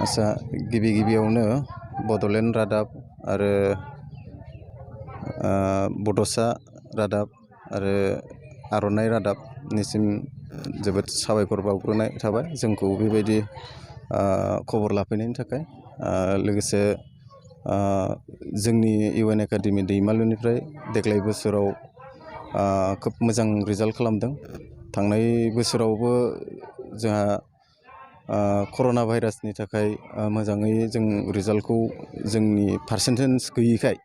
आसा गिबियावनो बड'लेण्ड रादाब आरो बड'सा रादाब आरो आर'नाइ रादाबनिसिम जोबोद साबायखर बावग्रोनाय थाबाय जोंखौ बेबायदि खबर लाफैनायनि थाखाय। लोगोसे जोंनि इउएन एकाडेमि दैमालुनिफ्राय देग्लाय बोसोराव खोब मोजां रिजाल्ट खालामदों। थांनाय बोसोरावबो जोंहा कर'ना भाइरासनि थाखाय मोजाङै जों रिजाल्टखौ जोंनि पार्सेन्टेज गैयैखाय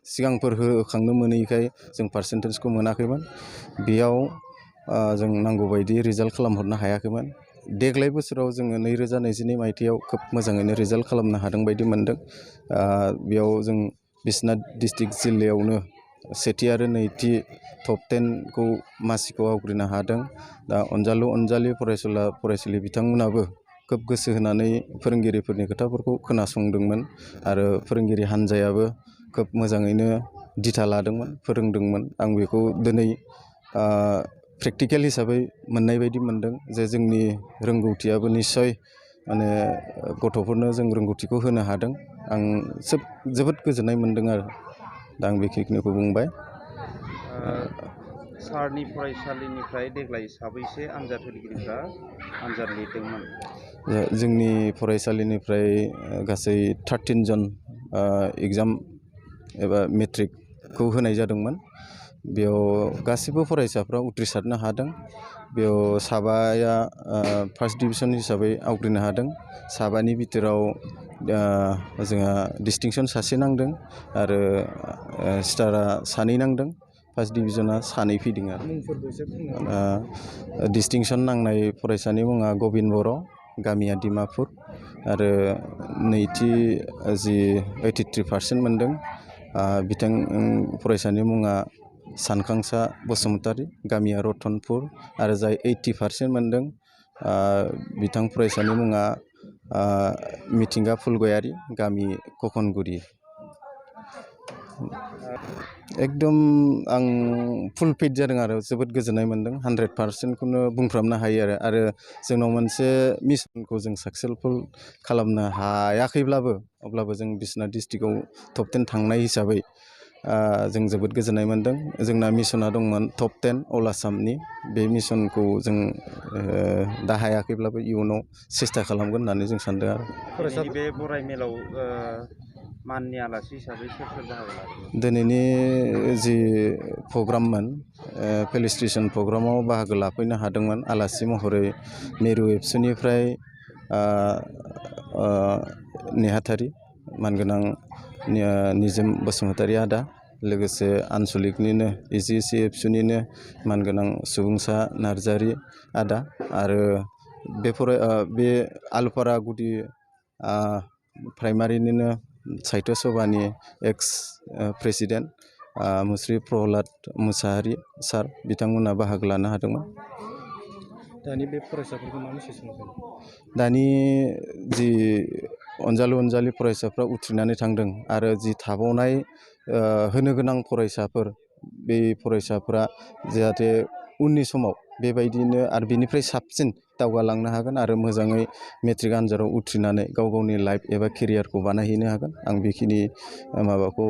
सिगांफोर होखांनो मोनैखाय जों पार्सेन्टेजखौ मोनाखैमोन। बेयाव जों नांगौ बायदि रिजाल्ट खालामहरनो हायाखैमोन। देग्लाय बोसोराव जोङो 2022 मायथाइयाव खोब मोजाङैनो रिजाल्ट खालामनो हादों बायदि मोनदों। बेयाव जों बिश्वनाथ डिस्ट्रिक्ट जिल्लायावनो सेथि आरो नैथि टप 10खौ मासिखौ आवग्रिनो हादों। दा अनजालि फरायसुला फरायसुलि बिथांमोनाबो खोब गोसो होनानै फोरोंगिरिफोरनि खोथाफोरखौ खोनासंदोंमोन आरो फोरोंगिरि हान्जायाबो खोब मोजाङैनो दिथा लादोंमोन, फोरोंदोंमोन। आं बेखौ दिनै प्रेक्टिकेल हिसाबै मोननाय बायदि मोनदों जे जोंनि रोंगौथियाबो निस्सय माने गथ'फोरनो जों रोंगौथिखौ होनो हादों। आं जोबोद गोजोननाय मोनदों आरो दा आं बेखिनिखौ बुंबाय। सारनि फरायसालिनिफ्राय देग्लाय साबैसे आनजाद होगिरिफ्रा आनजाद लिरदोंमोन? जोंनि फरायसालिनिफ्राय गासै 13 जन एग्जाम एबा मेट्रिकखौ होनाय जादोंमोन। बेयाव गासिबो फरायसाफ्रा उथ्रिसारनो हादों। बेयाव साबाया फार्स्ट डिभिजन हिसाबै आवग्रिनो हादों। साबानि बिथोराव जोंहा डिस्टिंसन सासे नांदों आरो स्टारा सानै नांदों। फार्स्ट डिभिजना सानै फैदों आरो डिस्टिंसन नांनाय फरायसानि मुङा गबिन बर', गामिया डिमापुर, आरो नैथि जि 83% मोनदों बिथां फरायसानि मुङा सानखांसा बसुमतारी, गामिया रतनपुर, आरो जाय 80% मोनदों बिथां फरायसानि मुङा मिथिंगा फुलगयारी, गामि कखनगुरि। एकदम आं फुल फिट जादों आरो जोबोद गोजोननाय मोनदों। 100%खौनो बुंफ्रामनो हायो आरो जोंनाव मोनसे मिसनखौ जों साक्सेसफुल खालामनो हायाखैब्लाबो अब्लाबो जों बिश्वनाथ डिस्ट्रिक्टआव टप 10 थांनाय हिसाबै जों जोबोद गोजोननाय मोनदों। जोंना मिसना दंमोन टप 10 अल आसामनि। बे मिसनखौ जों दा हायाखैब्लाबो इयुनाव सेस्था खालामगोन होननानै जों सानदों आरो। बे बराय मेलाव माननि आलासि हिसाबै सोर बाहागो लादोंमोन? दिनैनि जि प्रग्राममोन फेलिस्ट्रेसन प्रग्रामाव बाहागो लाफैनो हादोंमोन आलासि महरै मिरु एबसुनिफ्राय नेहाथारि मानगोनां निजोम बसुमतारी आदा, लोगोसे आनसलिकनिनो इजिसि एबसुनिनो मानगोनां सुबुंसा नार्जारी आदा, आरो बे आलुफारा गुदि प्राइमारिनिनो साहित्य सभानि एक्स प्रेसिडेन्ट मुस्रि प्रहलाद मुसाहारि सार बिथांमोना बाहागो लानो हादोंमोन। दानि बे फरायसाफोरखौ मा मेसेज होगोन? दानि जि अनजालि फरायसाफ्रा उथ्रिनानै थांदों आरो जि थाबावनाय होनो गोनां फरायसाफोर, बे फरायसाफ्रा जाहाथे उननि समाव बेबायदिनो आरो बिनिफ्राय साबसिन दावगालांनो हागोन आरो मोजाङै मेट्रिक आनजादाव उथ्रिनानै गाव गावनि लाइफ एबा केरियारखौ बानायहैनो हागोन। आं बेखिनि माबाखौ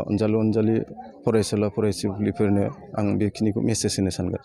अनजालि फरायसुला फरायसुलिफोरनो आं बेखिनिखौ मेसेज होनो सानगोन।